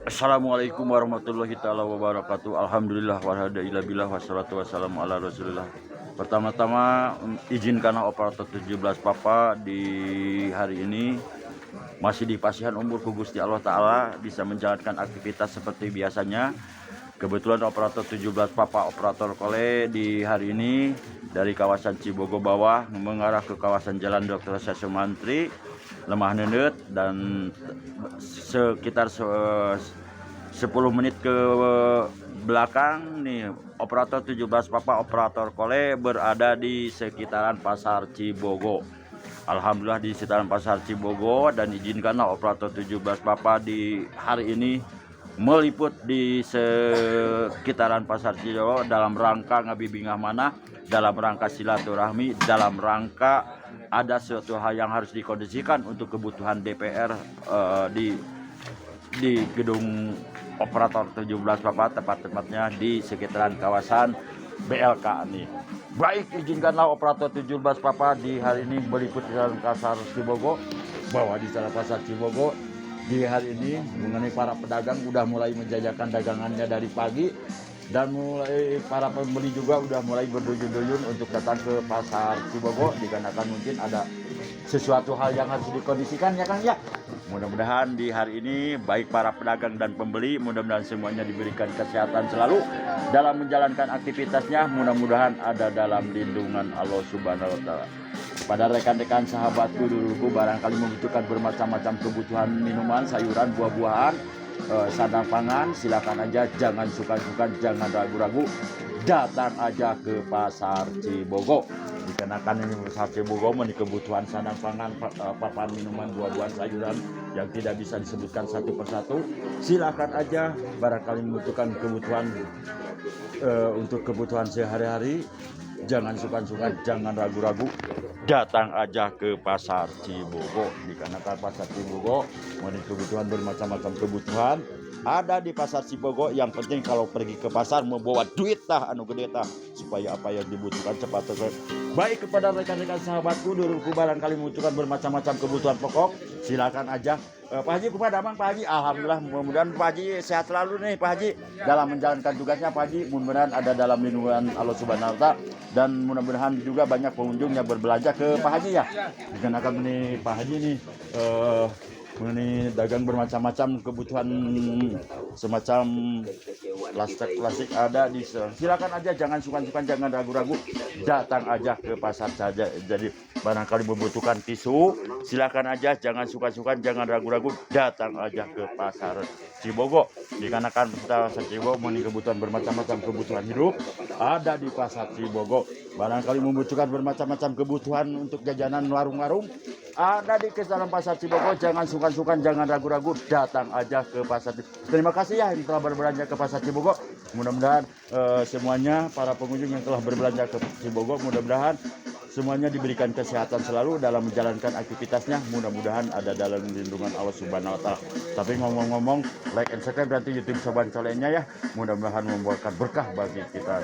Assalamualaikum warahmatullahi taala wabarakatuh. Alhamdulillah walhamdulillah wassalatu wassalamu ala rasulillah. Pertama-tama izinkanlah operator 17 Papa di hari ini masih di pasihan umur ku Gusti Allah Ta'ala bisa menjalankan aktivitas seperti biasanya. Kebetulan operator 17 Papa operator kole di hari ini dari kawasan Cibogo bawah mengarah ke kawasan Jalan Dr. Sesio Mantri Lemah Nendet, dan sekitar 10 menit ke belakang nih operator 17 Papa operator kole berada di sekitaran Pasar Cibogo. Alhamdulillah di sekitaran Pasar Cibogo, dan izinkanlah operator 17 Papa di hari ini meliput di sekitaran Pasar Cibogo dalam rangka ngabibingah mana, dalam rangka silaturahmi, dalam rangka ada suatu hal yang harus dikondisikan untuk kebutuhan DPR di gedung operator 17 Papa, tepat-tepatnya di sekitaran kawasan BLK ini. Baik, izinkanlah operator 17 Papa di hari ini meliput di dalam Pasar Cibogo, bahwa di dalam Pasar Cibogo di hari ini mengenai para pedagang udah mulai menjajakan dagangannya dari pagi, dan mulai para pembeli juga udah mulai berduyun-duyun untuk datang ke Pasar Cibogo dikarenakan mungkin ada sesuatu hal yang harus dikondisikan, ya Kang ya. Mudah-mudahan di hari ini baik para pedagang dan pembeli mudah-mudahan semuanya diberikan kesehatan selalu dalam menjalankan aktivitasnya, mudah-mudahan ada dalam lindungan Allah Subhanahu wa taala. Pada rekan-rekan sahabatku duluku barangkali membutuhkan bermacam-macam kebutuhan minuman, sayuran, buah-buahan, sandang pangan, silakan aja, jangan suka-suka, jangan ragu-ragu, datang aja ke Pasar Cibogo. Dikenakan ini Pasar Cibogo ini kebutuhan sandang pangan, papan minuman, buah-buahan, sayuran yang tidak bisa disebutkan satu persatu. Silakan aja, barangkali membutuhkan kebutuhan untuk kebutuhan sehari-hari, jangan suka-suka, jangan ragu-ragu, datang aja ke Pasar Cibogo. Dikarenakan Pasar Cibogo memiliki kebutuhan bermacam-macam kebutuhan ada di Pasar Cibogo. Yang penting kalau pergi ke pasar membawa duit tah anu gede tah, supaya apa yang dibutuhkan cepat selesai. Baik, kepada rekan-rekan sahabatku duluku barangkali membutuhkan bermacam-macam kebutuhan pokok, silakan aja. Pak Haji, kepada Abang Pak Haji, alhamdulillah mudah-mudahan Pak Haji sehat selalu nih Pak Haji dalam menjalankan tugasnya. Pak Haji mudah-mudahan ada dalam lindungan Allah Subhanahu wa taala, dan mudah-mudahan juga banyak pengunjung yang berbelanja ke Pak Haji ya. Dikenakan nih Pak Haji nih mengenai dagang bermacam-macam kebutuhan semacam plastik ada di silakan aja, jangan sukan-sukan, jangan ragu-ragu, datang aja ke pasar saja. Jadi barangkali membutuhkan tisu, silakan aja, jangan sukan-sukan, jangan ragu-ragu, datang aja ke Pasar Cibogo. Dikarenakan Pasar Cibogo memiliki kebutuhan bermacam-macam kebutuhan hidup ada di Pasar Cibogo. Barangkali membutuhkan bermacam-macam kebutuhan untuk jajanan warung-warung ada di dalam Pasar Cibogo. Jangan sukan-sukan, jangan ragu-ragu, datang aja ke Pasar Cibogo. Terima kasih ya yang telah berbelanja ke Pasar Cibogo. Mudah-mudahan semuanya para pengunjung yang telah berbelanja ke Cibogo, mudah-mudahan semuanya diberikan kesehatan selalu dalam menjalankan aktivitasnya. Mudah-mudahan ada dalam lindungan Allah Subhanahu wa taala. Tapi ngomong-ngomong, like and subscribe nanti YouTube Sobat Solehnya ya. Mudah-mudahan membuahkan berkah bagi kita.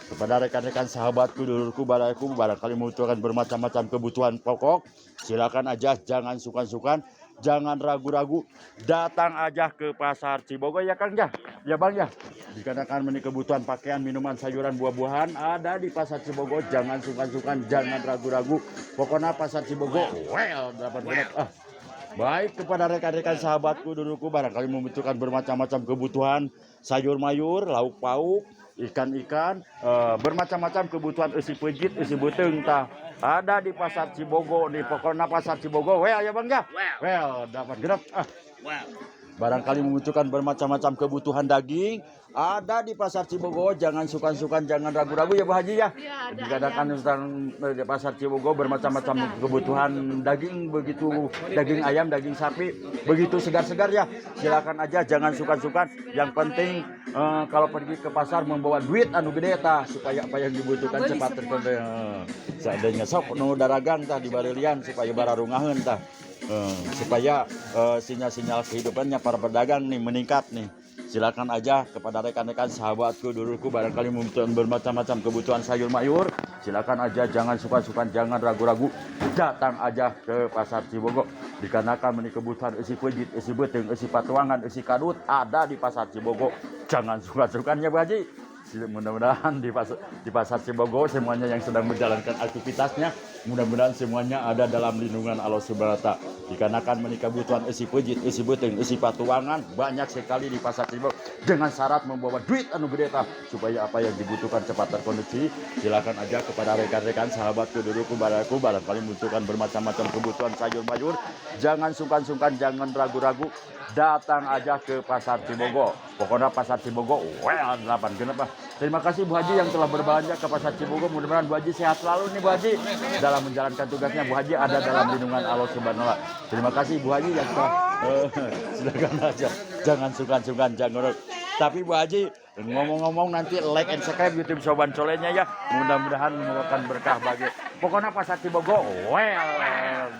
Kepada rekan-rekan sahabatku duluku barangkali membutuhkan bermacam-macam kebutuhan pokok, silakan aja, jangan sukan-sukan, jangan ragu-ragu, datang aja ke Pasar Cibogo ya Kang ya. Ya Bang ya. Dikarenakan memiliki kebutuhan pakaian, minuman, sayuran, buah-buahan ada di Pasar Cibogo. Jangan sukan-sukan, jangan ragu-ragu. Pokoknya Pasar Cibogo dapat banget. Baik, kepada rekan-rekan sahabatku duluku barangkali membutuhkan bermacam-macam kebutuhan sayur mayur, lauk pauk, ikan-ikan, bermacam-macam kebutuhan isi pejit, isi beteng tah ada di Pasar Cibogo nih. Pokoknya Pasar Cibogo ya Bang ya. Dapat genep. Barangkali membutuhkan bermacam-macam kebutuhan daging ada di Pasar Cibogo. Jangan sukan-sukan, jangan ragu-ragu ya Bu Haji ya. Dikatakan di Pasar Cibogo bermacam-macam kebutuhan daging, begitu daging ayam, daging sapi, begitu segar-segar ya. Silakan aja, jangan sukan-sukan. Yang penting kalau pergi ke pasar membawa duit anu gede tah, supaya apa yang dibutuhkan cepat terpenuhi. Seandainya sok nu daragang tah di barelian supaya bararungaheun tah. Supaya sinyal-sinyal kehidupannya para pedagang nih meningkat nih. Silakan aja kepada rekan-rekan sahabatku duluku barangkali membutuhkan bermacam-macam kebutuhan sayur mayur, silakan aja, jangan sukan-sukan, jangan ragu-ragu, datang aja ke Pasar Cibogo. dikarenakan meuni kebutuhan eusi peujit, eusi beuteung, eusi patuangan, eusi kadut ada di pasar Cibogo. Jangan suka-sukanya Bu Haji. Mudah-mudahan di pasar Cibogo semuanya yang sedang menjalankan aktivitasnya, mudah-mudahan semuanya ada dalam lindungan Allah Subhanahu wa taala. Dikarenakan meuni kebutuhan eusi peujit, eusi beuteung, eusi patuangan banyak sekali di pasar Cibogo dengan syarat membawa duit anu gede tah supaya apa yang dibutuhkan cepat terkoneksi. Silakan aja kepada rekan-rekan sahabatku dudukku baraku barangkali membutuhkan bermacam-macam kebutuhan sayur mayur, jangan sungkan-sungkan, jangan ragu-ragu, datang aja ke pasar Cibogo. Pokoknya pasar Cibogo well 8 kenapa. Terima kasih Bu Haji yang telah berbelanja ke pasar Cibogo. Mudah-mudahan Bu Haji sehat selalu nih Bu Haji dalam menjalankan tugasnya. Bu Haji ada dalam lindungan Allah Subhanahu wa taala. Terima kasih Bu Haji yang telah silakan aja. Jangan sungkan-sungkan, jangan. Tapi Bu Haji ngomong-ngomong nanti like and subscribe YouTube Soban Solehnya ya. Mudah-mudahan membawakan berkah bagi. Pokoknya pasar Cibogo well.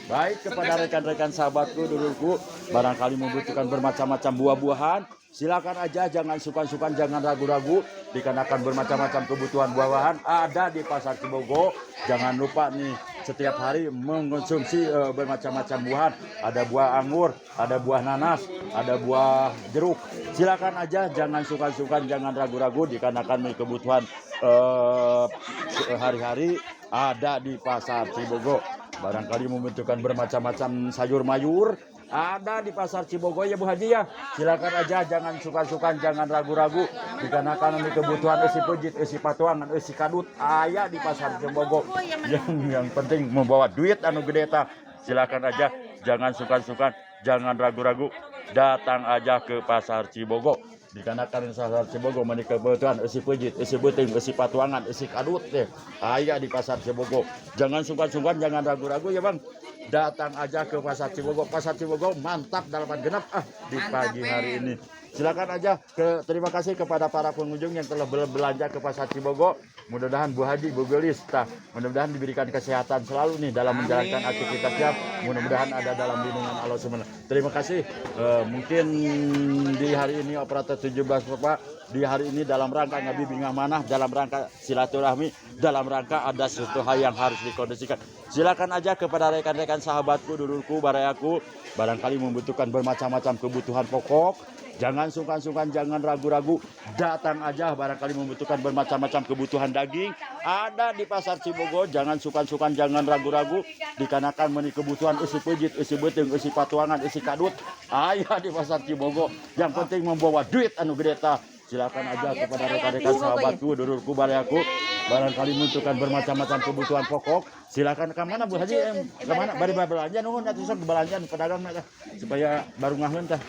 Baik kepada rekan-rekan sahabatku dulurku, barangkali membutuhkan bermacam-macam buah-buahan, silakan aja, jangan sungkan-sungkan, jangan ragu-ragu. Dikarenakan bermacam-macam kebutuhan buah-buahan ada di pasar Cibogo. Jangan lupa nih setiap hari mengkonsumsi bermacam-macam buahan. Ada buah anggur, ada buah nanas, ada buah jeruk. Silakan aja, jangan sungkan-sungkan, jangan ragu-ragu. Dikarenakan kebutuhan hari-hari ada di pasar Cibogo. Barangkali membutuhkan bermacam-macam sayur mayur ada di pasar Cibogo ya Bu Haji ya. Silakan aja, jangan sungkan-sungkan, jangan ragu-ragu. Dikarenakan ini kebutuhan eusi peujit, eusi patuangan, eusi kadut aya di pasar Cibogo. Yang penting membawa duit anu gede tah. Silakan aja, jangan sungkan-sungkan, jangan ragu-ragu. Datang aja ke pasar Cibogo. Dikarenakan pasar Cibogo meuni kebutuhan eusi peujit, eusi beuteung, eusi patuangan, eusi kadut teh aya di pasar Cibogo. Jangan sungkan-sungkan, jangan ragu-ragu ya Bang. Datang aja ke pasar Cibogo. Pasar Cibogo mantap dalapan genap di pagi hari ini. Silakan aja. Terima kasih kepada para pengunjung yang telah berbelanja ke pasar Cibogo. Mudah-mudahan Bu Haji, Bu Gelis, mudah-mudahan diberikan kesehatan selalu nih dalam menjalankan aktivitasnya. Mudah-mudahan ada dalam lindungan Allah Subhanahu. Terima kasih. Mungkin di hari ini operator 17 Bapak, di hari ini dalam rangka ngabimbing amanah, dalam rangka silaturahmi, dalam rangka ada sesuatu hal yang harus dikondisikan. Silakan aja kepada rekan-rekan sahabatku, dulurku, barayaku, barangkali membutuhkan bermacam-macam kebutuhan pokok. Jangan sungkan-sungkan, jangan ragu-ragu, datang aja. Barangkali membutuhkan bermacam-macam kebutuhan daging ada di pasar Cibogo. Jangan sungkan-sungkan, jangan ragu-ragu. Dikarenakan meuni kebutuhan eusi peujit, eusi beuteung, eusi patuangan, eusi kadut aya di pasar Cibogo. Yang penting membawa duit anu gede tah. Silakan aja kepada rekan-rekan sahabatku, dulurku, barayaku, barangkali membutuhkan bermacam-macam kebutuhan pokok. Silakan ke mana Bu Haji? Ke mana? Bari belanja nuhun atuh sok belanja pedagang supaya baru ngaheun tah.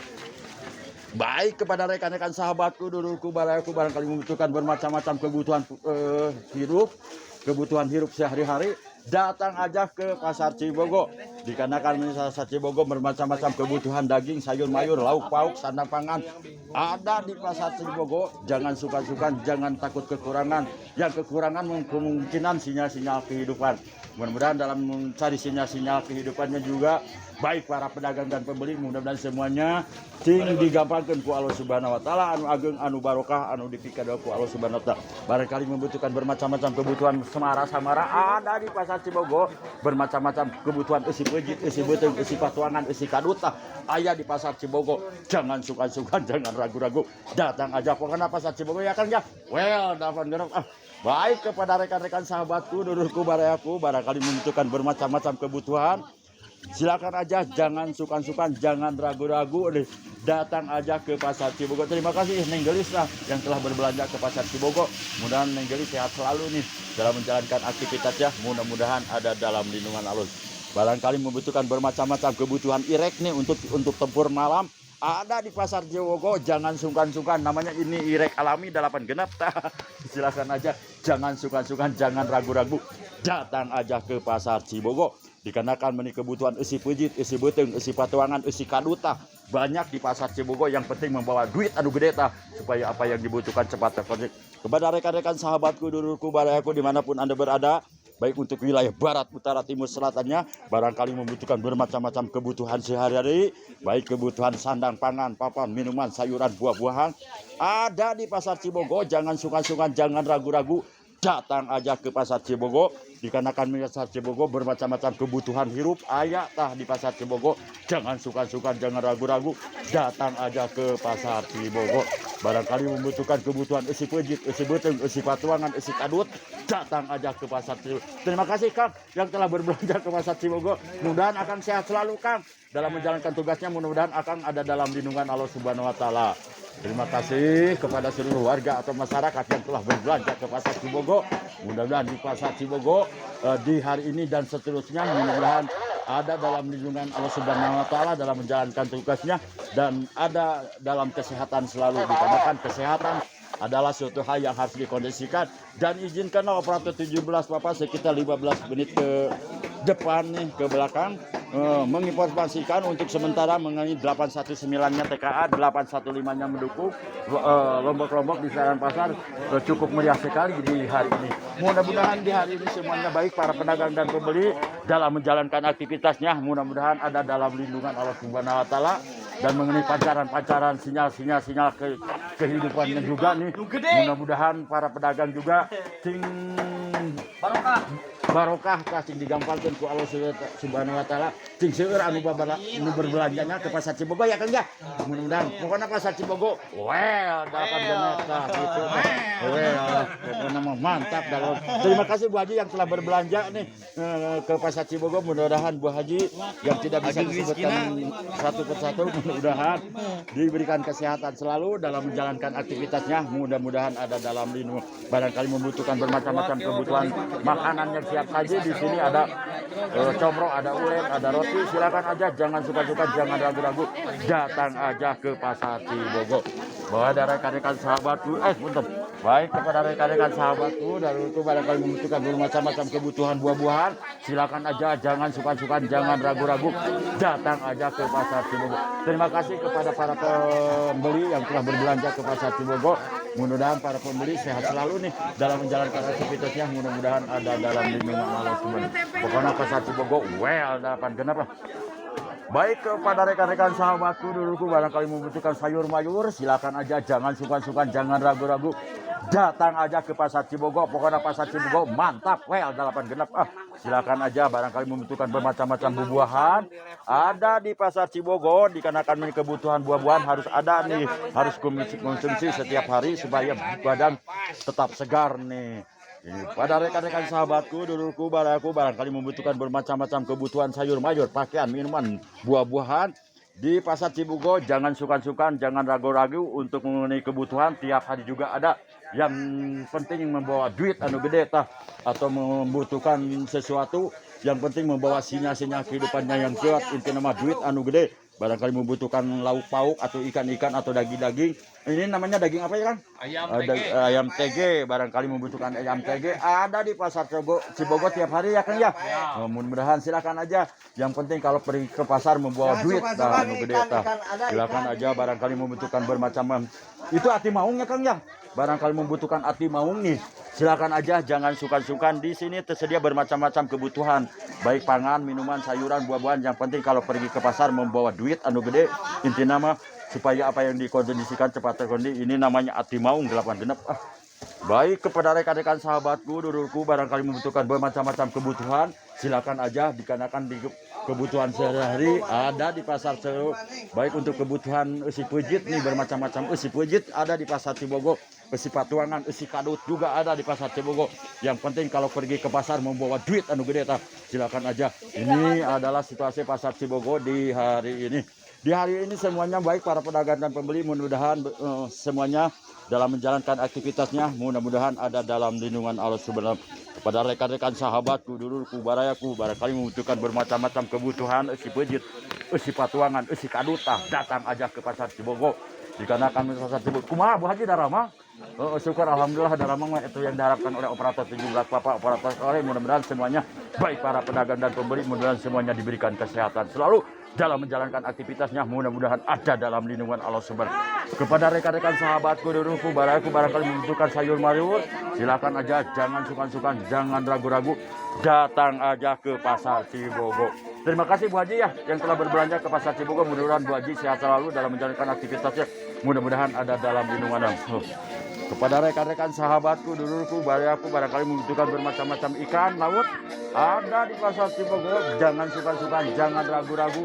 Baik kepada rekan-rekan sahabatku, dulurku, barayaku, barangkali membutuhkan bermacam-macam kebutuhan kebutuhan hidup sehari-hari, datang aja ke pasar Cibogo. Dikarenakan pasar Cibogo bermacam-macam kebutuhan daging, sayur mayur, lauk pauk, sandang pangan ada di pasar Cibogo. Jangan suka-sukan, jangan takut kekurangan. Yang kekurangan kemungkinan sinyal-sinyal kehidupan. Mudah-mudahan dalam mencari sinyal-sinyal kehidupannya juga baik para pedagang dan pembeli, mudah-mudahan semuanya ting digampangkan ku Allah Subhanahu wa taala, anu ageng, anu barokah, anu dipikadeu ku Allah Subhanahu wa taala. Barangkali membutuhkan bermacam-macam kebutuhan samara ada di pasar Cibogo. Bermacam-macam kebutuhan eusi peujit, eusi beuteung, eusi patuangan, eusi kadut aya di pasar Cibogo. Jangan sungkan-sungkan, jangan ragu-ragu, datang aja. Pokoknya pasar Cibogo ya kan ya. Well, dapat gerok. Baik kepada rekan-rekan sahabatku, dulurku, barayaku, barangkali membutuhkan bermacam-macam kebutuhan. Silakan aja, jangan sungkan-sungkan, jangan ragu-ragu, datang aja ke pasar Cibogo. Terima kasih Neng Gelis yang telah berbelanja ke pasar Cibogo. Mudah-mudahan Neng Gelis sehat selalu nih dalam menjalankan aktivitasnya. Mudah-mudahan ada dalam lindungan Allah. Barangkali membutuhkan bermacam-macam kebutuhan irek nih untuk tempur malam. Ada di pasar Cibogo, jangan sungkan-sungkan, namanya ini irek alami 8 genap. Silakan aja, jangan sungkan-sungkan, jangan ragu-ragu, datang aja ke pasar Cibogo. Dikarenakan meuni kebutuhan eusi peujit, eusi beuteung, eusi patuangan, eusi kadut banyak di pasar Cibogo. Yang penting membawa duit anu gede supaya apa yang dibutuhkan cepat terpenuhi. Kepada rekan-rekan sahabatku, dulurku, barayaku, dimanapun Anda berada, baik untuk wilayah barat, utara, timur, selatannya, barangkali membutuhkan bermacam-macam kebutuhan sehari-hari, baik kebutuhan sandang pangan, papan, minuman, sayuran, buah-buahan ada di pasar Cibogo. Jangan sungkan-sungkan, jangan ragu-ragu, datang aja ke pasar Cibogo. dikarenakan pasar Cibogo bermacam-macam kebutuhan hirup aya tah di pasar Cibogo. Jangan sukan-sukan, jangan ragu-ragu, datang aja ke pasar Cibogo. Barangkali membutuhkan kebutuhan isi pejit, isi beteng, isi patuangan, isi kadut, datang aja ke pasar Cibogo. Terima kasih Kang yang telah berbelanja ke pasar Cibogo. Mudah-mudahan akan sehat selalu Kang dalam menjalankan tugasnya. Mudah-mudahan akan ada dalam lindungan Allah Subhanahu wa taala. Terima kasih kepada seluruh warga atau masyarakat yang telah berbelanja ke pasar Cibogo. Mudah-mudahan di pasar Cibogo di hari ini dan seterusnya mudah-mudahan ada dalam lindungan Allah Subhanahu wa taala dalam menjalankan tugasnya dan ada dalam kesehatan selalu. Dikarenakan kesehatan adalah suatu hal yang harus dikondisikan. Dan izinkanlah operator 17 Bapak sekitar 15 menit ke depan nih ke belakang menginformasikan untuk sementara mengenai 819-nya TKA, 815-nya mendukung lombok-lombok di Senayan Pasar cukup meriah sekali di hari ini. Mudah-mudahan di hari ini semuanya baik para pedagang dan pembeli dalam menjalankan aktivitasnya. Mudah-mudahan ada dalam lindungan Allah Subhanahu wa taala dan mengenai pancaran-pancaran sinyal kehidupannya juga nih. Mudah-mudahan para pedagang juga sing barokah kasing digampalkan ku Allah Subhanahu wa taala sing seueur anu berbelanjanya ke pasar Cibogo ya Kang ya. Mudah-mudahan pokoknya pasar Cibogo dapat geneta gitu. Pokoknya mantap dalam. Terima kasih Bu Haji yang telah berbelanja nih ke pasar Cibogo. Mudah-mudahan Bu Haji yang tidak bisa disebutkan satu persatu mudah-mudahan diberikan kesehatan selalu dalam menjalankan aktivitasnya. Mudah-mudahan ada dalam lindung. Barangkali membutuhkan bermacam-macam kebutuhan makanan yang siap saji. Di sini ada comro, ada ulen, ada roti. Silakan aja, jangan suka-suka, jangan ragu-ragu, datang aja ke pasar Cibogo. Bahwa ada rekan-rekan sahabatku, bentar. Baik kepada rekan-rekan sahabatku, dari itu barangkali membutuhkan bermacam-macam kebutuhan buah-buahan, silakan aja, jangan suka-suka, jangan ragu-ragu, datang aja ke pasar Cibogo. Terima kasih kepada para pembeli yang telah berbelanja ke pasar Cibogo. Mudah-mudahan para pembeli sehat selalu nih dalam menjalankan aktivitasnya. Mudah-mudahan ada dalam lindungan Allah Subhanahu. Pokoknya pasar Cibogo dapat kenapa? Baik kepada rekan-rekan sahabatku, duluku barangkali membutuhkan sayur mayur, silakan aja, jangan sukan-sukan, jangan ragu-ragu, datang aja ke pasar Cibogo. Pokoknya pasar Cibogo mantap, dalapan genap. Silakan aja, barangkali membutuhkan bermacam-macam buah-buahan, ada di pasar Cibogo. Dikarenakan kebutuhan buah-buahan harus ada nih, harus konsumsi setiap hari supaya badan tetap segar nih. Pada rekan-rekan sahabatku, duluku, baraku barangkali membutuhkan bermacam-macam kebutuhan sayur mayur, pakaian, minuman, buah-buahan di pasar Cibogo. Jangan sukan-sukan, jangan ragu-ragu untuk mengenai kebutuhan. Tiap hari juga ada. Yang penting membawa duit anu gede tah, atau membutuhkan sesuatu, yang penting membawa sinyal-sinyal kehidupannya yang kuat. Inti nama duit anu gede. Barangkali membutuhkan lauk pauk atau ikan-ikan atau daging-daging. Ini namanya daging apa ya Kang? Ayam TG. Barangkali membutuhkan ayam TG ada di pasar Cibogo tiap hari ya Kang ya. Mudah-mudahan silakan aja. Yang penting kalau pergi ke pasar membawa duit anu gede tah. Silakan aja, barangkali membutuhkan bermacam. Itu ati maung ya Kang ya. Barangkali membutuhkan ati maung nih. Silakan aja, jangan sukan-sukan. Di sini tersedia bermacam-macam kebutuhan, baik pangan, minuman, sayuran, buah-buahan. Yang penting kalau pergi ke pasar membawa duit anu gede. Inti nama supaya apa yang dikondisikan cepat terkondi. Ini namanya ati maung 8 genep. Baik kepada rekan-rekan sahabatku, dulurku, barangkali membutuhkan bermacam-macam kebutuhan, silakan aja. Dikarenakan di kebutuhan sehari-hari ada di pasar Cibogo. Baik untuk kebutuhan isi pejit nih, bermacam-macam isi pejit ada di pasar Cibogo. Isi patuangan, isi kadut juga ada di pasar Cibogo. Yang penting kalau pergi ke pasar membawa duit anu gede tah, silakan aja. Ini adalah situasi pasar Cibogo di hari ini. Di hari ini semuanya baik para pedagang dan pembeli, mudah-mudahan semuanya dalam menjalankan aktivitasnya, mudah-mudahan ada dalam lindungan Allah Subhanahu. Kepada rekan-rekan sahabatku, dulurku, barayaku, barangkali membutuhkan bermacam-macam kebutuhan isi pejit, isi patuangan, isi kadutah, datang aja ke pasar Cibogo. Dikarenakan pasar Cibogo, kumaha Bu Haji darama? Syukur alhamdulillah darama itu yang diharapkan oleh operator 17 Bapak, operator oleh mudah-mudahan semuanya baik para pedagang dan pembeli, mudah-mudahan semuanya diberikan kesehatan selalu dalam menjalankan aktivitasnya. Mudah-mudahan ada dalam lindungan Allah Subhanahu. Kepada rekan-rekan sahabatku, dulurku, baraku, barangkali membutuhkan sayur mayur, silakan aja, jangan sukan-sukan, jangan ragu-ragu, datang aja ke pasar Cibogo. Terima kasih Bu Haji ya yang telah berbelanja ke pasar Cibogo. Mudah-mudahan Bu Haji sehat selalu dalam menjalankan aktivitasnya. Mudah-mudahan ada dalam lindungan Allah. Kepada rekan-rekan sahabatku, dulurku, aku barangkali membutuhkan bermacam-macam ikan laut ada di pasar Cibogo. Jangan sungkan-sungkan, jangan ragu-ragu,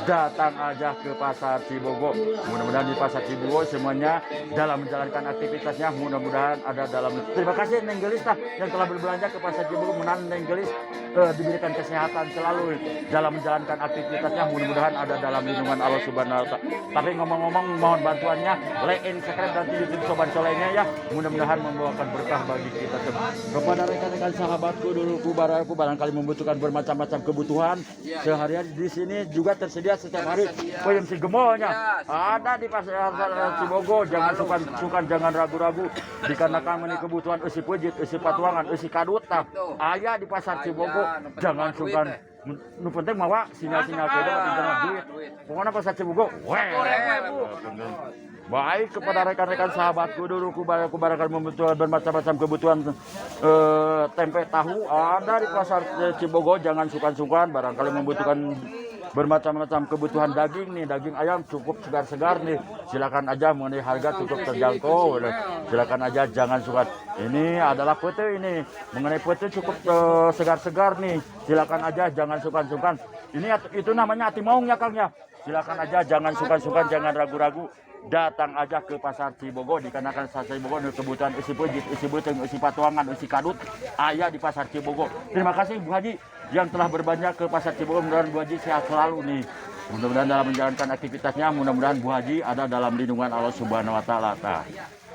datang aja ke pasar Cibogo. Mudah-mudahan di pasar Cibogo semuanya dalam menjalankan aktivitasnya, mudah-mudahan ada dalam. Terima kasih Neng Gelis yang telah berbelanja ke pasar Cibogo. Mudah-mudahan Neng Gelis diberikan kesehatan selalu dalam menjalankan aktivitasnya, mudah-mudahan ada dalam lindungan Allah Subhanahu wa Ta'ala. Tapi ngomong-ngomong, mohon bantuannya, like and subscribe dan YouTube Sobat Solehnya ya, mudah-mudahan membawakan berkah bagi kita semua. Kepada rekan-rekan sahabatku, dulurku, aku barangkali membutuhkan bermacam-macam kebutuhan sehari-hari di sini juga tersedia setiap hari peyem si gemolnya ada di pasar Cibogo. Jangan sukan, jangan ragu-ragu, dikarenakan ini kebutuhan usi pejit, usi patuangan, usi kadut ayah di pasar Cibogo. Jangan sukan, nu penting mawa sinyal-sinyal kode jangan duit. Pokoknya pasar Cibogo, baik. Kepada rekan-rekan sahabatku, duluku barangkali membutuhkan bermacam-macam kebutuhan tempe tahu ada di pasar Cibogo. Jangan sukan-sukan, barangkali membutuhkan bermacam-macam kebutuhan daging nih, daging ayam cukup segar-segar nih, silakan aja, mengenai harga cukup terjangkau, silakan aja, jangan suka. Ini adalah pete, ini mengenai pete cukup segar-segar nih, silakan aja, jangan sukan-sukan. Ini itu namanya hati maung ya Kang ya, silakan aja, jangan sukan-sukan, jangan ragu-ragu, datang aja ke pasar Cibogo. Dikarenakan pasar Cibogo kebutuhan isi pejit, isi beteng, isi patuangan, isi kadut ayah di pasar Cibogo. Terima kasih Bu Haji yang telah berbelanja ke pasar Cibogo. Mudah-mudahan Bu Haji sehat selalu nih, mudah-mudahan dalam menjalankan aktivitasnya, mudah-mudahan Bu Haji ada dalam lindungan Allah Subhanahu wa Ta'ala.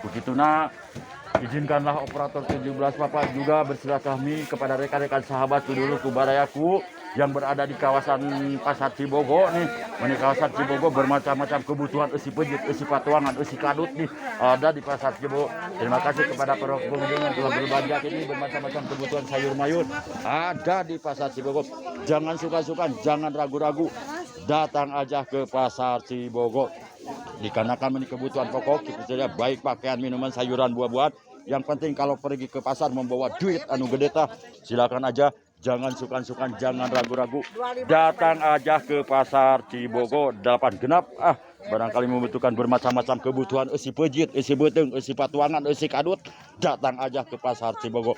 Begitu izinkanlah operator 17 Papa juga bersilaturahmi kepada rekan-rekan sahabatku dulu kubarayaku yang berada di kawasan pasar Cibogo nih. Di kawasan Cibogo bermacam-macam kebutuhan usi pejit, usi patuangan, usi kadut nih ada di pasar Cibogo. Terima kasih kepada para pengunjung yang telah berbelanja ini, bermacam-macam kebutuhan sayur mayur ada di pasar Cibogo. Jangan suka-suka, jangan ragu-ragu, datang aja ke pasar Cibogo. Dikarenakan ini kebutuhan pokok kita saja, baik pakaian, minuman, sayuran, buah-buahan. Yang penting kalau pergi ke pasar membawa duit anu gede tah, silakan aja, jangan sukan-sukan, jangan ragu-ragu, datang aja ke pasar Cibogo 8 genap. Barangkali membutuhkan bermacam-macam kebutuhan usi pejit, usi beteng, usi patuangan, usi kadut, datang aja ke pasar Cibogo.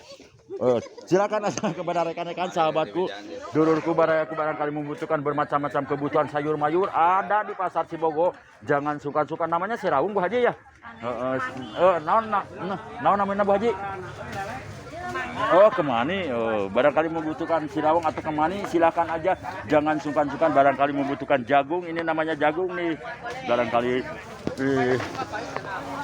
Silakan aja kepada rekan-rekan sahabatku, dulurku, barangkali membutuhkan bermacam-macam kebutuhan sayur mayur ada di pasar Cibogo. Jangan suka-suka, namanya si Raung Bu Haji ya. Naon namanya Bu Haji? Oh kemani, barangkali membutuhkan sirawang atau kemani, silakan aja, jangan sungkan-sungkan. Barangkali membutuhkan jagung, ini namanya jagung nih, barangkali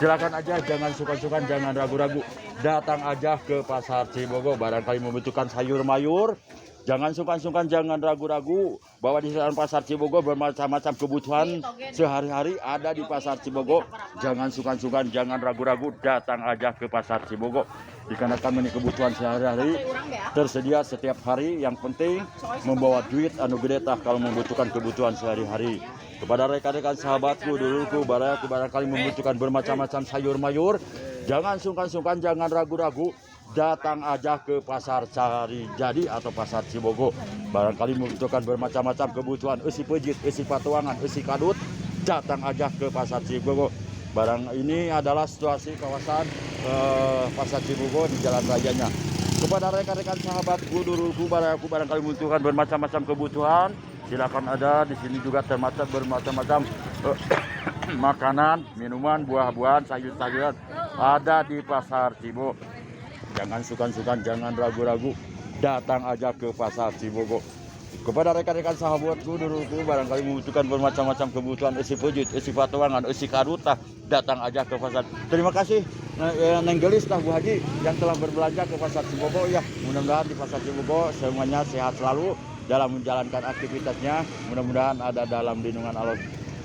silakan aja, jangan sungkan-sungkan, jangan ragu-ragu, datang aja ke pasar Cibogo. Barangkali membutuhkan sayur mayur, jangan sungkan-sungkan, jangan ragu-ragu, bahwa di pasar Cibogo bermacam-macam kebutuhan sehari-hari ada di pasar Cibogo. Jangan sungkan-sungkan, jangan ragu-ragu, datang aja ke pasar Cibogo. Dikarenakan ini kebutuhan sehari-hari tersedia setiap hari. Yang penting membawa duit anu gede tah kalau membutuhkan kebutuhan sehari-hari. Kepada rekan-rekan sahabatku, duluku, barangkali membutuhkan bermacam-macam sayur mayur, jangan sungkan-sungkan, jangan ragu-ragu, datang aja ke pasar Sari Jadi atau pasar Cibogo. Barangkali membutuhkan bermacam-macam kebutuhan usi pejit, usi patuangan, usi kadut, datang aja ke pasar Cibogo. Barang ini adalah situasi kawasan pasar Cibogo di jalan rayanya. Kepada rekan-rekan sahabatku, duluku, barangkali membutuhkan bermacam-macam kebutuhan, silakan ada di sini juga termasuk bermacam-macam makanan, minuman, buah-buahan, sayur-sayuran ada di pasar Cibogo. Jangan sukan-sukan, jangan ragu-ragu, datang aja ke pasar Cibogo. Kepada rekan-rekan sahabatku, duluku, barangkali membutuhkan bermacam-macam kebutuhan usi pejit, usi patuangan, usi kadut, datang aja ke pasar. Terima kasih Neng Gelis Bu Haji yang telah berbelanja ke pasar Cibogo ya. Mudah-mudahan di pasar Cibogo semuanya sehat selalu dalam menjalankan aktivitasnya, mudah-mudahan ada dalam lindungan Allah.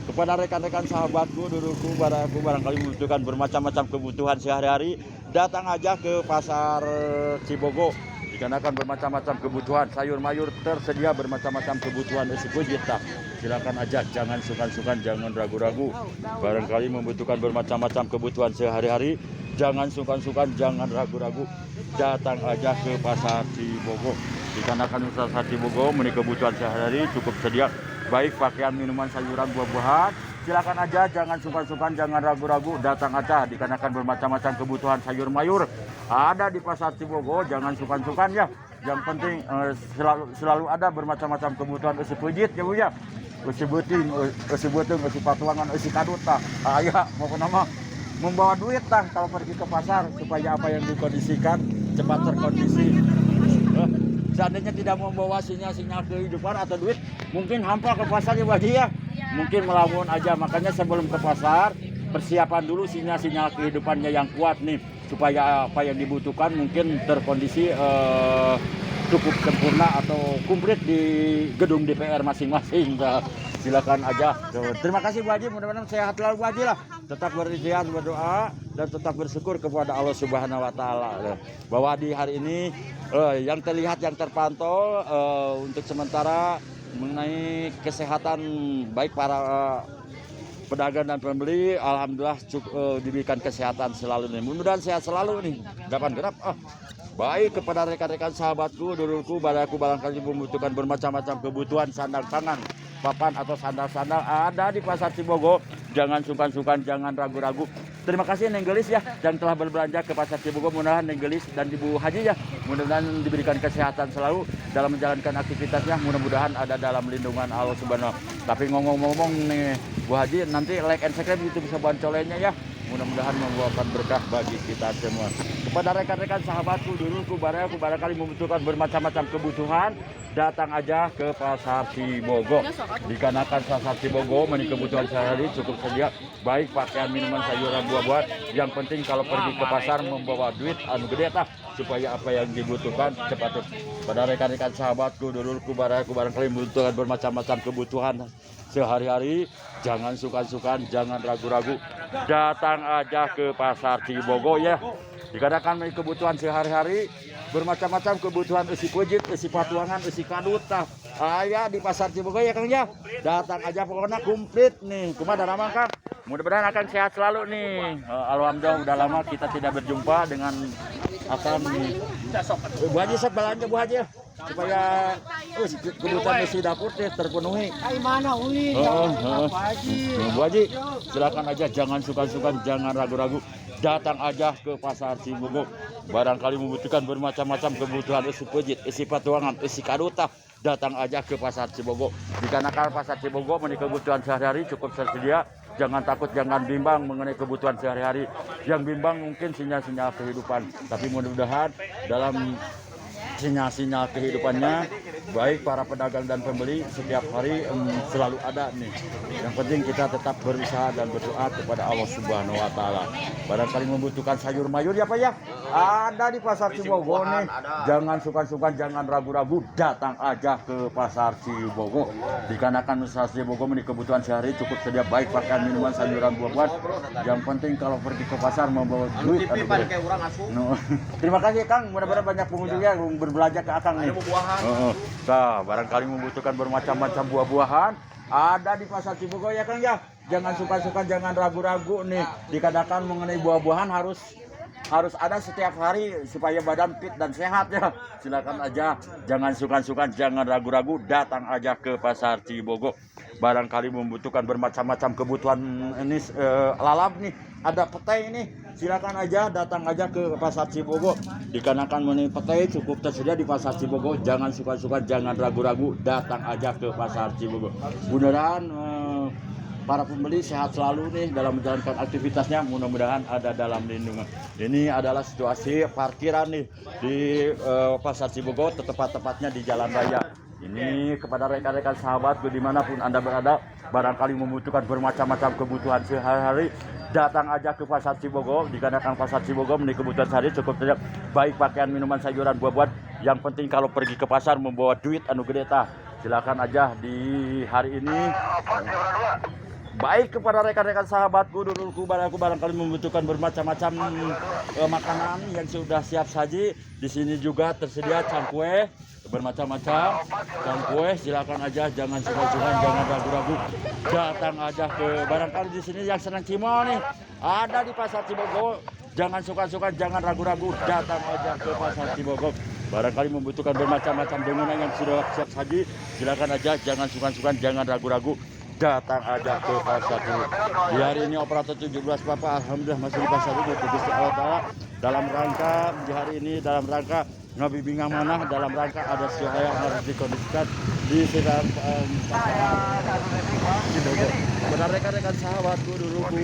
Kepada rekan-rekan sahabatku, duluku, barangkali membutuhkan bermacam-macam kebutuhan sehari-hari, datang aja ke pasar Cibogo. Dikarenakan bermacam-macam kebutuhan sayur mayur tersedia, bermacam-macam kebutuhan usi pejit, silakan aja, jangan sukan-sukan, jangan ragu-ragu. Barangkali membutuhkan bermacam-macam kebutuhan sehari-hari, jangan sukan-sukan, jangan ragu-ragu, datang aja ke pasar Cibogo. Dikarenakan pasar Cibogo memiliki kebutuhan sehari-hari cukup sedia, baik pakaian, minuman, sayuran, buah-buahan silakan aja, jangan sungkan-sungkan, jangan ragu-ragu, datang aja. Dikarenakan bermacam-macam kebutuhan sayur mayur ada di pasar Cibogo, jangan sungkan-sungkan ya. Yang penting selalu ada bermacam-macam kebutuhan usi pujit ya Bu ya. Usi beting, usi betung, usi patuangan, usi kadut tah. Aya pokoknya mah membawa duit tah kalau pergi ke pasar supaya apa yang dikondisikan cepat terkondisi. Seandainya tidak membawa sinyal-sinyal kehidupan atau duit, mungkin hampa ke pasar ya Bu Haji ya. Mungkin melamun aja, makanya sebelum ke pasar persiapan dulu sinyal-sinyal kehidupannya yang kuat nih, supaya apa yang dibutuhkan mungkin terkondisi cukup sempurna atau komplit di gedung DPR masing-masing. Silakan aja. Terima kasih Bu Haji, mudah-mudahan sehat selalu Bu Haji lah. Tetap berikhtiar, berdoa dan tetap bersyukur kepada Allah Subhanahu wa taala bahwa di hari ini yang terlihat, yang terpantau untuk sementara mengenai kesehatan baik para pedagang dan pembeli, alhamdulillah diberikan kesehatan selalu nih. Mudah-mudahan sehat selalu nih. Dapat genap. Baik kepada rekan-rekan sahabatku, dulurku, badaku barangkali membutuhkan bermacam-macam kebutuhan sandang tangan, papan atau sandal-sandal ada di pasar Cibogo. Jangan sungkan-sungkan, jangan ragu-ragu. Terima kasih Neng Gelis ya yang telah berbelanja ke pasar Cibogo. Mudah-mudahan Neng Gelis dan Ibu Haji ya, mudah-mudahan diberikan kesehatan selalu dalam menjalankan aktivitasnya. Mudah-mudahan ada dalam lindungan Allah Subhanahu. Tapi ngomong-ngomong nih Bu Haji, nanti like and subscribe YouTube bisa bancolennya ya. Mudah-mudahan membawakan berkah bagi kita semua. Kepada rekan-rekan sahabatku, dulurku, baraku, barangkali membutuhkan bermacam-macam kebutuhan, datang aja ke pasar Cibogo. Dikarenakan pasar Cibogo memiliki kebutuhan sehari cukup sedia, baik pakaian, minuman, sayuran, buah-buahan. Yang penting kalau pergi ke pasar membawa duit anu gede tah, supaya apa yang dibutuhkan cepat. Pada rekan-rekan sahabatku, dulurku, baraku, barangkali membutuhkan bermacam-macam kebutuhan sehari-hari, jangan sungkan-sungkan, jangan ragu-ragu, datang aja ke pasar Cibogo ya. Dikarenakan memiliki kebutuhan sehari-hari, bermacam-macam kebutuhan usi pujit, usi patuangan, usi kadut tah. Aya di pasar Cibogo ya Kang ya. Datang aja pokoknya komplit nih. Kumaha nama Kang? Mudah-mudahan akan sehat selalu nih. Alhamdulillah udah lama kita tidak berjumpa dengan akan Bu Haji sok belanja Bu Haji supaya kebutuhan isi dapur terpenuhi. Mana uli? Bu Haji silakan aja, jangan sungkan-sungkan, jangan ragu-ragu. Datang aja ke pasar Cibogo. Barangkali membutuhkan bermacam-macam kebutuhan isi pujit, isi patuangan, isi kadutah. Datang aja ke pasar Cibogo. Dikarenakan pasar Cibogo memiliki kebutuhan sehari-hari cukup tersedia. Jangan takut, jangan bimbang mengenai kebutuhan sehari-hari. Yang bimbang mungkin sinyal-sinyal kehidupan. Tapi mudah-mudahan dalam sinyal-sinyal kehidupannya, baik para pedagang dan pembeli setiap hari selalu ada nih. Yang penting kita tetap berusaha dan berdoa kepada Allah Subhanahu wa taala. Barangkali membutuhkan sayur mayur ya Pak ya, ada di pasar Cibogo nih. Jangan sungkan-sungkan, jangan ragu-ragu, datang aja ke pasar Cibogo. Dikarenakan pasar Cibogo memiliki kebutuhan sehari cukup sedia, baik pakaian, minuman, sayuran, buah-buahan. Yang penting kalau pergi ke pasar membawa duit. Terima kasih Kang, mudah-mudahan banyak pengunjungnya berbelanja ke Akang nih. Nah, barangkali membutuhkan bermacam-macam buah-buahan ada di pasar Cibogo ya Kang ya. Jangan suka-suka, jangan ragu-ragu nih. Dikatakan mengenai buah-buahan harus ada setiap hari supaya badan fit dan sehat ya. Silakan aja, jangan suka-suka, jangan ragu-ragu, datang aja ke pasar Cibogo. Barangkali membutuhkan bermacam-macam kebutuhan ini lalap nih, ada petai ini, silakan aja, datang aja ke pasar Cibogo. Dikarenakan mengenai petai cukup tersedia di pasar Cibogo. Jangan suka-suka, jangan ragu-ragu, datang aja ke pasar Cibogo. Mudah-mudahan para pembeli sehat selalu nih dalam menjalankan aktivitasnya. Mudah-mudahan ada dalam lindungan. Ini adalah situasi parkiran nih di pasar Cibogo, tepat-tepatnya di Jalan Raya. Ini kepada rekan-rekan sahabatku dimanapun Anda berada, barangkali membutuhkan bermacam-macam kebutuhan sehari-hari, datang aja ke pasar Cibogo. Dikarenakan pasar Cibogo memiliki kebutuhan sehari cukup banyak, baik pakaian, minuman, sayuran, buah-buahan. Yang penting kalau pergi ke pasar membawa duit anu gede tah. Silakan aja di hari ini. Baik kepada rekan-rekan sahabatku, dulurku, baraku, barangkali membutuhkan bermacam-macam makanan yang sudah siap saji. Di sini juga tersedia cangkue bermacam-macam, cangkue. Silakan aja, jangan sungkan-sungkan, jangan ragu-ragu, datang aja ke barangkali di sini yang senang cimol nih ada di pasar Cibogo. Jangan sungkan-sungkan, jangan ragu-ragu, datang aja ke pasar Cibogo. Barangkali membutuhkan bermacam-macam dongunan yang sudah siap saji. Silakan aja, jangan sungkan-sungkan, jangan ragu-ragu, datang aja ke pasar Cibogo. Di hari ini operator 17 Papa alhamdulillah masih di pasar ini Gusti Allah Ta'ala dalam rangka di hari ini dalam rangka ngabibing amanah, dalam rangka ada sesuatu yang harus dikondisikan di sekitar Cibogo. Benar rekan-rekan sahabatku dulu aku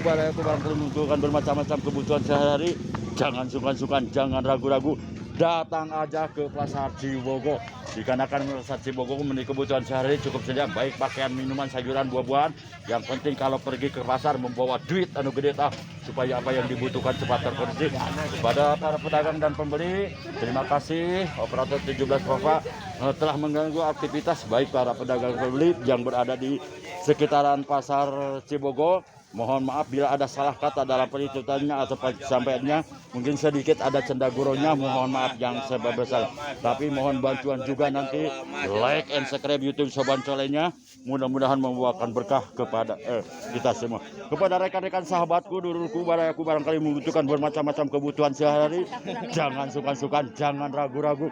menentukan bermacam-macam kebutuhan sehari-hari. Jangan sungkan-sungkan, jangan ragu-ragu, datang aja ke pasar Cibogo. Dikarenakan pasar Cibogo memiliki kebutuhan sehari cukup saja, baik pakaian, minuman, sayuran, buah-buahan. Yang penting kalau pergi ke pasar membawa duit anu gede tah, supaya apa yang dibutuhkan cepat terkondisi. Kepada para pedagang dan pembeli, terima kasih operator 17 Papa telah mengganggu aktivitas baik para pedagang dan pembeli yang berada di sekitaran pasar Cibogo. Mohon maaf bila ada salah kata dalam penelitiannya atau penyampaiannya, mungkin sedikit ada cendaguraunya, mohon maaf yang sebesar. Tapi mohon bantuan juga nanti like and subscribe YouTube Soban Colenya, mudah-mudahan membawakan berkah kepada kita semua. Kepada rekan-rekan sahabatku, dulurku, barayaku barangkali membutuhkan bermacam-macam kebutuhan sehari-hari, jangan sungkan-sungkan, jangan ragu-ragu.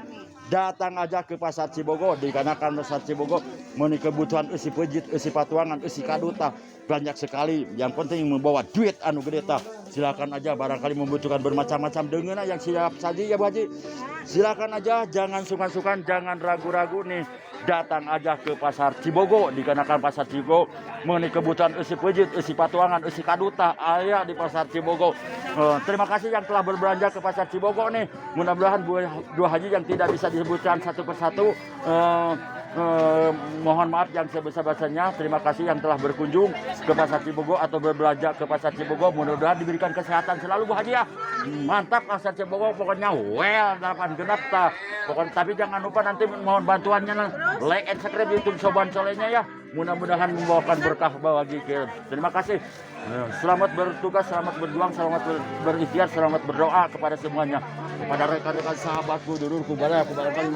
Datang aja ke pasar Cibogo, dikarenakan pasar Cibogo memiliki kebutuhan isi pejit, isi patuangan, isi kaduta banyak sekali. Yang penting membawa duit anu gede tah. Silakan aja barangkali membutuhkan bermacam-macam dengan yang siap saji ya Bu Haji. Silakan aja, jangan sungkan-sungkan, jangan ragu-ragu nih. Datang aja ke pasar Cibogo, dikarenakan pasar Cibogo memiliki kebutuhan isi pejit, isi patuangan, isi kaduta ayah di pasar Cibogo. Terima kasih yang telah berbelanja ke pasar Cibogo nih. Mudah-mudahan dua haji yang tidak bisa disebutkan satu persatu, mohon maaf yang sebesar-besarnya. Terima kasih yang telah berkunjung ke pasar Cibogo atau berbelanja ke pasar Cibogo. Mudah-mudahan diberikan kesehatan selalu Bu Haji ya. Mantap pasar Cibogo, pokoknya well 8 genap tah. Pokoknya tapi jangan lupa nanti mohon bantuannya like and subscribe YouTube Soban Solehnya ya. Mudah-mudahan membawakan berkah bagi kita. Terima kasih. Selamat bertugas, selamat berjuang, selamat berikhtiar, selamat berdoa kepada semuanya. Kepada rekan-rekan sahabatku, dulurku, aku barangkali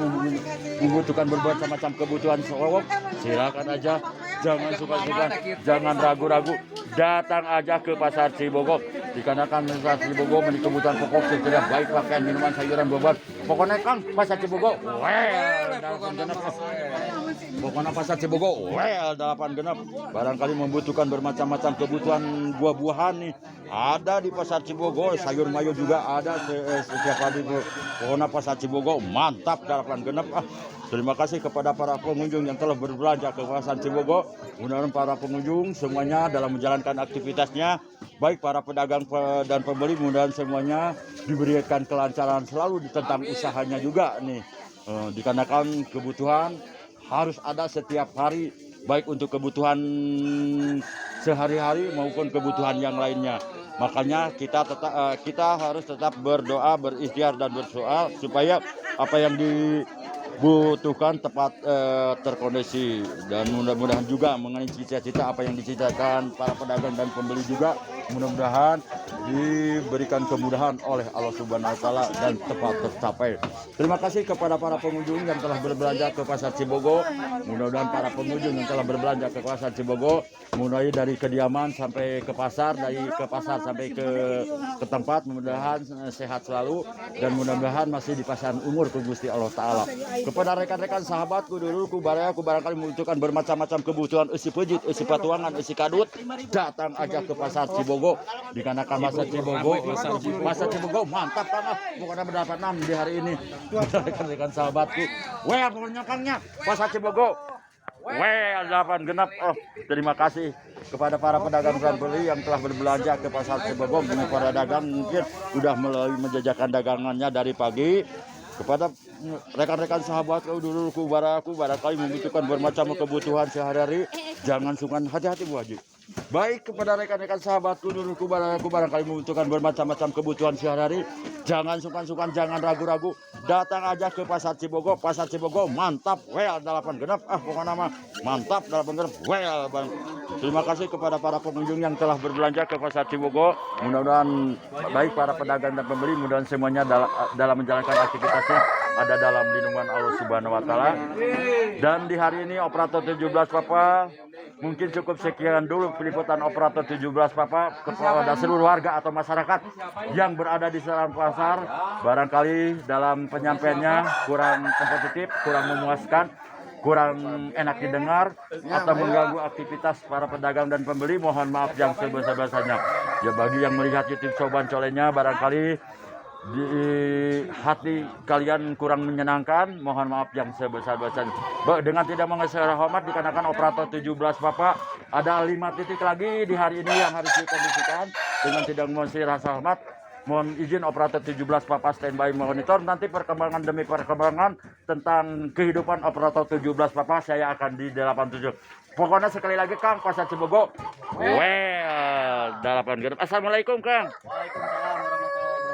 membutuhkan berbagai macam kebutuhan sewok. Silakan aja, jangan suka-suka, jangan ragu-ragu. Datang aja ke pasar Cibogo. Dikarenakan pasar Cibogo memiliki kebutuhan pokok setiap baik pakaian, minuman, sayuran, buah-buahan. Pokoknya Kang, pasar Cibogo, pokoknya pasar Cibogo, 8 genap. Barangkali membutuhkan bermacam-macam kebutuhan buah-buahan nih. Ada di pasar Cibogo, sayur mayur juga ada setiap hari. Pokoknya pasar Cibogo mantap 8 genap. Terima kasih kepada para pengunjung yang telah berbelanja ke pasar Cibogo. Mudah-mudahan para pengunjung semuanya dalam menjalankan aktivitasnya, baik para pedagang dan pembeli, mudah-mudahan semuanya diberikan kelancaran selalu tentang usahanya juga nih. Dikarenakan kebutuhan harus ada setiap hari, baik untuk kebutuhan sehari-hari maupun kebutuhan yang lainnya. Makanya kita harus tetap berdoa, berikhtiar dan berdoa supaya apa yang dibutuhkan tepat terkondisi, dan mudah-mudahan juga mengenai cita-cita apa yang dicitakan para pedagang dan pembeli juga mudah-mudahan diberikan kemudahan oleh Allah Subhanahu wa Ta'ala dan tepat tercapai. Terima kasih kepada para pengunjung yang telah berbelanja ke pasar Cibogo. Mudah-mudahan para pengunjung yang telah berbelanja ke pasar Cibogo, mulai dari kediaman sampai ke pasar, dari ke pasar sampai ke tempat, mudah-mudahan sehat selalu dan mudah-mudahan masih di pasaran umur ke Gusti Allah Ta'ala. Kepada rekan-rekan sahabatku, dulurku, barayaku barangkali membutuhkan bermacam-macam kebutuhan isi pejit, isi patuangan, isi kadut, datang aja ke pasar Cibogo. Dikarenakan pasar Cibogo mantap kan, pokoknya mendapat 6 di hari ini. Rekan-rekan sahabatku, pokoknya Kangnya pasar Cibogo 8 genap. Terima kasih kepada para pedagang dan pembeli yang telah berbelanja ke pasar Cibogo. Para dagang mungkin sudah mulai menjajakan dagangannya dari pagi. Kepada rekan-rekan sahabat dulurku, barangkali membutuhkan bermacam kebutuhan sehari-hari, jangan sungkan, hati-hati Bu Haji. Baik kepada rekan-rekan sahabatku, dulurku, barangkali membutuhkan bermacam-macam kebutuhan sehari-hari, jangan sungkan-sungkan, jangan ragu-ragu, datang aja ke pasar Cibogo. Pasar Cibogo mantap, 8 genap. Pokoknya mah mantap 8 genap, bang. Terima kasih kepada para pengunjung yang telah berbelanja ke pasar Cibogo. Mudah-mudahan baik para pedagang dan pembeli, mudah-mudahan semuanya dalam menjalankan aktivitasnya ada dalam lindungan Allah Subhanahu wa Ta'ala. Dan di hari ini operator 17 Papa mungkin cukup sekian dulu peliputan operator 17 Papa kepada seluruh warga atau masyarakat yang berada di sekitar pasar. Barangkali dalam penyampaiannya kurang kompetitif, kurang memuaskan. kurang enak didengar atau mengganggu aktivitas para pedagang dan pembeli, mohon maaf yang sebesar-besarnya. Ya bagi yang melihat YouTube Coban Colenya barangkali di hati kalian kurang menyenangkan, mohon maaf yang sebesar-besarnya. Dengan tidak mengeser hormat dikarenakan operator 17 Bapak ada 5 titik lagi di hari ini yang harus dikondisikan. Dengan tidak mengeser rasa hormat, mohon izin operator 17 Bapak standby monitor. Nanti perkembangan demi perkembangan tentang kehidupan operator 17 Bapak saya akan di 87. Pokoknya sekali lagi Kang, Pasar Cibogo. Well, 8 Assalamualaikum Kang.